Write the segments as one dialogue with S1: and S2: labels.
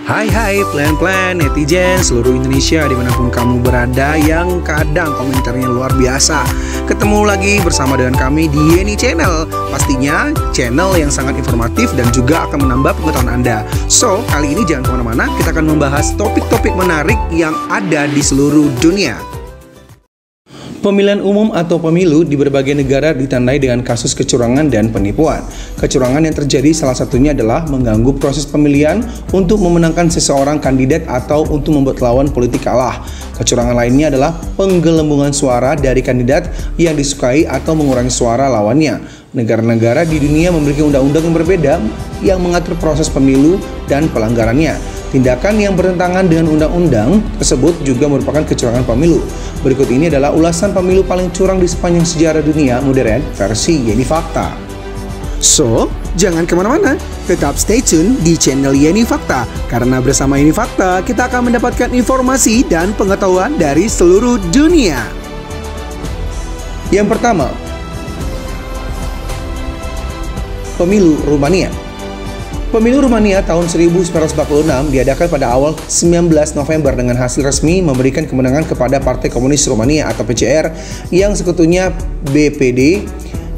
S1: Hai plan-plan netizen seluruh Indonesia dimanapun kamu berada yang kadang komentarnya luar biasa. Ketemu lagi bersama dengan kami di Yeni Channel. Pastinya channel yang sangat informatif dan juga akan menambah pengetahuan Anda. So, kali ini jangan kemana-mana, kita akan membahas topik-topik menarik yang ada di seluruh dunia. Pemilihan umum atau pemilu di berbagai negara ditandai dengan kasus kecurangan dan penipuan. Kecurangan yang terjadi salah satunya adalah mengganggu proses pemilihan untuk memenangkan seseorang kandidat atau untuk membuat lawan politik kalah. Kecurangan lainnya adalah penggelembungan suara dari kandidat yang disukai atau mengurangi suara lawannya. Negara-negara di dunia memiliki undang-undang yang berbeda yang mengatur proses pemilu dan pelanggarannya. Tindakan yang bertentangan dengan undang-undang tersebut juga merupakan kecurangan pemilu. Berikut ini adalah ulasan pemilu paling curang di sepanjang sejarah dunia modern versi Yeni Fakta. So, jangan kemana-mana, tetap stay tune di channel Yeni Fakta. Karena bersama Yeni Fakta, kita akan mendapatkan informasi dan pengetahuan dari seluruh dunia. Yang pertama, Pemilu Rumania. Pemilu Rumania tahun 1946 diadakan pada awal 19 November dengan hasil resmi memberikan kemenangan kepada Partai Komunis Rumania atau PCR yang sekutunya BPD.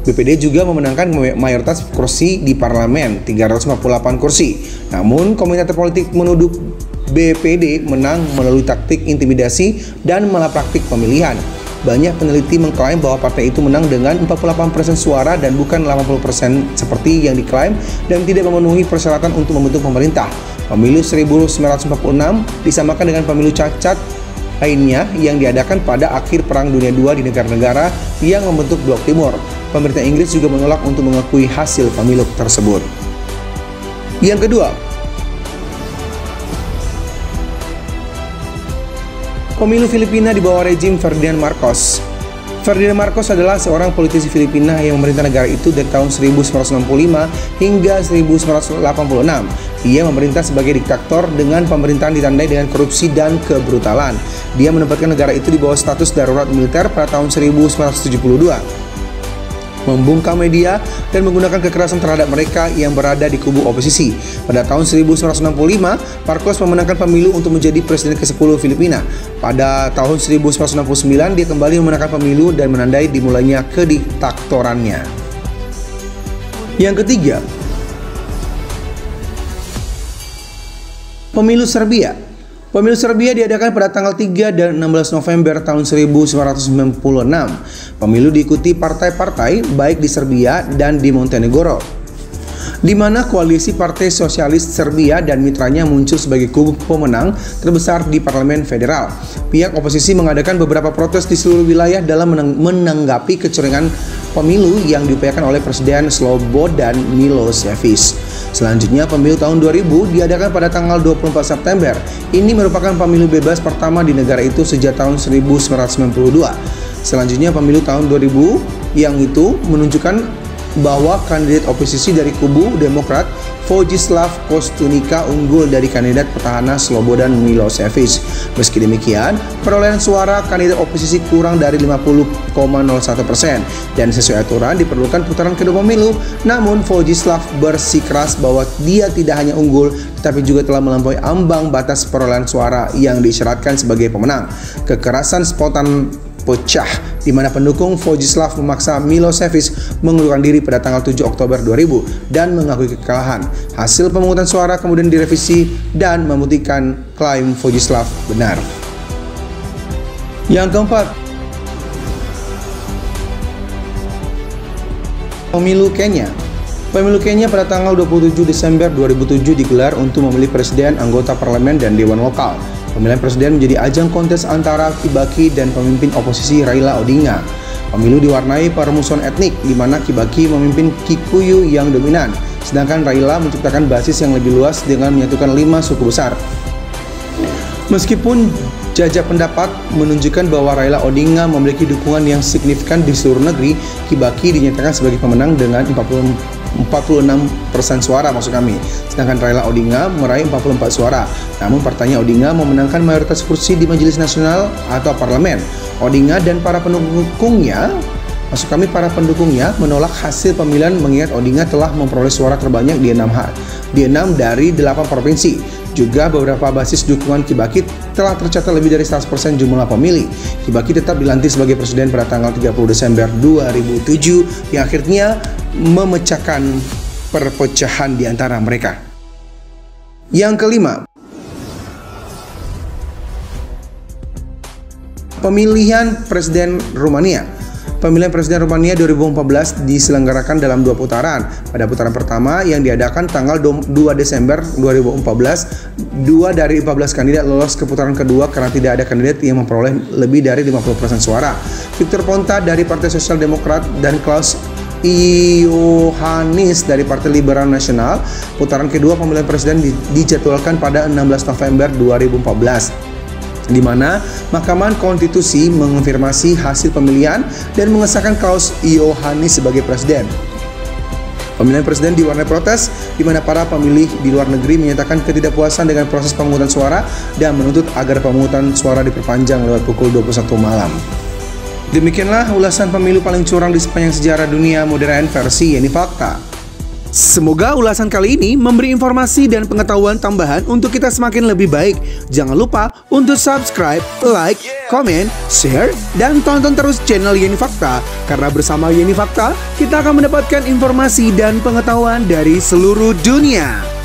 S1: BPD juga memenangkan mayoritas kursi di parlemen, 348 kursi. Namun, komentator politik menuduh BPD menang melalui taktik intimidasi dan malapraktik pemilihan. Banyak peneliti mengklaim bahwa partai itu menang dengan 48% suara dan bukan 80% seperti yang diklaim dan tidak memenuhi persyaratan untuk membentuk pemerintah. Pemilu 1946 disamakan dengan pemilu cacat lainnya yang diadakan pada akhir Perang Dunia II di negara-negara yang membentuk Blok Timur. Pemerintah Inggris juga menolak untuk mengakui hasil pemilu tersebut. Yang kedua, Pemilu Filipina di bawah rejim Ferdinand Marcos. Ferdinand Marcos adalah seorang politisi Filipina yang memerintah negara itu dari tahun 1965 hingga 1986. Ia memerintah sebagai diktator dengan pemerintahan ditandai dengan korupsi dan kebrutalan. Dia menempatkan negara itu di bawah status darurat militer pada tahun 1972. Membungkam media dan menggunakan kekerasan terhadap mereka yang berada di kubu oposisi. Pada tahun 1965, Marcos memenangkan pemilu untuk menjadi presiden ke-10 Filipina. Pada tahun 1969, dia kembali memenangkan pemilu dan menandai dimulainya kediktatorannya. Yang ketiga, Pemilu Serbia. Pemilu Serbia diadakan pada tanggal 3 dan 16 November tahun 1996. Pemilu diikuti partai-partai baik di Serbia dan di Montenegro, di mana koalisi Partai Sosialis Serbia dan mitranya muncul sebagai kubu pemenang terbesar di Parlemen Federal. Pihak oposisi mengadakan beberapa protes di seluruh wilayah dalam menanggapi kecurangan pemilu yang diupayakan oleh Presiden Slobodan Milošević. Selanjutnya, pemilu tahun 2000 diadakan pada tanggal 24 September. Ini merupakan pemilu bebas pertama di negara itu sejak tahun 1992. Selanjutnya, pemilu tahun 2000 yang itu menunjukkan bahwa kandidat oposisi dari kubu Demokrat, Vojislav Koštunica, unggul dari kandidat petahana Slobodan Milošević. Meski demikian, perolehan suara kandidat oposisi kurang dari 50,01% dan sesuai aturan diperlukan putaran kedua pemilu. Namun, Vojislav bersikeras bahwa dia tidak hanya unggul, tetapi juga telah melampaui ambang batas perolehan suara yang disyaratkan sebagai pemenang. Kekerasan spontan pecah di mana pendukung Vojislav memaksa Milošević mengundurkan diri pada tanggal 7 Oktober 2000 dan mengakui kekalahan. Hasil pemungutan suara kemudian direvisi dan membuktikan klaim Vojislav benar. Yang keempat, Pemilu Kenya. Pemilu Kenya pada tanggal 27 Desember 2007 digelar untuk memilih presiden, anggota parlemen, dan dewan lokal. Pemilihan presiden menjadi ajang kontes antara Kibaki dan pemimpin oposisi Raila Odinga. Pemilu diwarnai permusuhan etnik, di mana Kibaki memimpin Kikuyu yang dominan, sedangkan Raila menciptakan basis yang lebih luas dengan menyatukan 5 suku besar. Meskipun jajak pendapat menunjukkan bahwa Raila Odinga memiliki dukungan yang signifikan di seluruh negeri, Kibaki dinyatakan sebagai pemenang dengan 46% suara maksud kami, sedangkan Raila Odinga meraih 44 suara. Namun partainya Odinga memenangkan mayoritas kursi di Majelis Nasional atau Parlemen. Odinga dan para pendukungnya Maksud kami para pendukungnya menolak hasil pemilihan mengingat Odinga telah memperoleh suara terbanyak di 6 dari 8 provinsi. Juga beberapa basis dukungan Kibaki telah tercatat lebih dari 100% jumlah pemilih. Kibaki tetap dilantik sebagai presiden pada tanggal 30 Desember 2007 yang akhirnya memecahkan perpecahan di antara mereka. Yang kelima, pemilihan presiden Rumania. Pemilihan presiden Rumania 2014 diselenggarakan dalam 2 putaran. Pada putaran pertama yang diadakan tanggal 2 Desember 2014, 2 dari 14 kandidat lolos ke putaran kedua karena tidak ada kandidat yang memperoleh lebih dari 50% suara. Victor Ponta dari Partai Sosial Demokrat dan Klaus Iohannis dari Partai Liberal Nasional. Putaran kedua pemilihan presiden dijadwalkan pada 16 November 2014. Di mana Mahkamah Konstitusi mengonfirmasi hasil pemilihan dan mengesahkan Klaus Iohannis sebagai presiden. Pemilihan presiden diwarnai protes, di mana para pemilih di luar negeri menyatakan ketidakpuasan dengan proses pemungutan suara dan menuntut agar pemungutan suara diperpanjang lewat pukul 21 malam. Demikianlah ulasan pemilu paling curang di sepanjang sejarah dunia modern versi Yeni Fakta. Semoga ulasan kali ini memberi informasi dan pengetahuan tambahan untuk kita semakin lebih baik. Jangan lupa untuk subscribe, like, komen, share, dan tonton terus channel Yeni Fakta. Karena bersama Yeni Fakta, kita akan mendapatkan informasi dan pengetahuan dari seluruh dunia.